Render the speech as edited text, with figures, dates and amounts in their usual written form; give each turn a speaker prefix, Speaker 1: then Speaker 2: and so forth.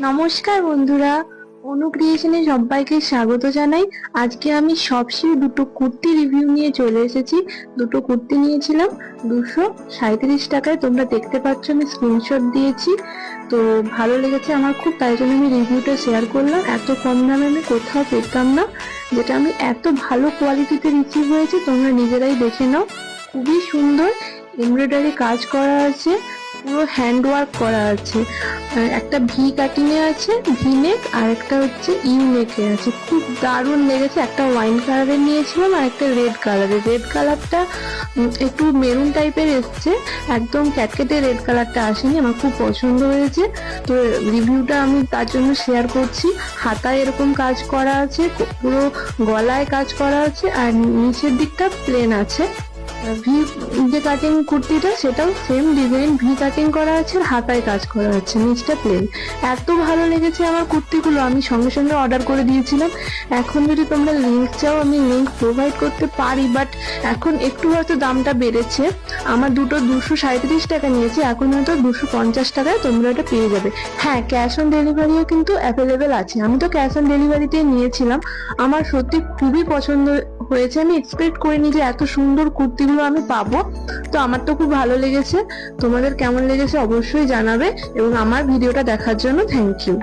Speaker 1: নমস্কার বন্ধুরা, অনু ক্রিয়েশনে সবাইকে স্বাগত জানাই। আজকে আমি সবশেষে দুটো কুর্তি রিভিউ নিয়ে চলে এসেছি। দুটো কুর্তি নিয়েছিলাম 237 টাকায়। তোমরা দেখতে পাচ্ছ আমি স্ক্রিনশট দিয়েছি। তো ভালো লেগেছে আমার খুব, তাই জন্য আমি রিভিউটা শেয়ার করলাম। এত কম দামে আমি কোথাও পেতাম না, যেটা আমি এত ভালো কোয়ালিটিতে রিসিভ হয়েছে। তোমরা নিজেরাই দেখে নাও। খুবই সুন্দর এমব্রয়ডারি কাজ করা আছে, পুরো হ্যান্ড ওয়ার্ক করা আছে। একটা ভি কাটিং এ আছে, ভি নেক, আর একটা হচ্ছে ইউ নেকে আছে। খুব দারুণ লেগেছে। একটা ওয়াইন কালারের নিয়েছিলাম আর একটা রেড কালারের। রেড কালারটা একটু মেরুন টাইপের এসছে, একদম ক্যাটকেটে রেড কালারটা আসেনি। আমার খুব পছন্দ হয়েছে, তো রিভিউটা আমি তার জন্য শেয়ার করছি। হাতায় এরকম কাজ করা আছে, পুরো গলায় কাজ করা আছে, আর নিচের দিকটা প্লেন আছে। ভি যে কাটিং কুর্তিটা, সেটাও সেম ডিজাইন, ভি কাটিং করা আছে, হাতায় কাজ করা আছে, নিচটা প্লেন। এত ভালো লেগেছে আমার কুর্তিগুলো, আমি সঙ্গে সঙ্গে অর্ডার করে দিয়েছিলাম। এখন যদি তোমরা লিঙ্ক চাও, আমি লিঙ্ক প্রোভাইড করতে পারি, বাট এখন একটু হয়তো দামটা বেড়েছে। আমার দুটো 237 টাকা নিয়েছি, এখন হয়তো 250 টাকায় তোমরা এটা পেয়ে যাবে। হ্যাঁ, ক্যাশ অন ডেলিভারিও কিন্তু অ্যাভেলেবেল আছে। আমি তো ক্যাশ অন ডেলিভারিতে নিয়েছিলাম। আমার সত্যি খুবই পছন্দ হয়েছে। আমি এক্সপেক্ট করিনি যে এত সুন্দর কুর্তিগুলো আমি পাবো। তো আমার তো খুব ভালো লেগেছে। তোমাদের কেমন লেগেছে অবশ্যই জানাবে, এবং আমার ভিডিওটা দেখার জন্য থ্যাংক ইউ।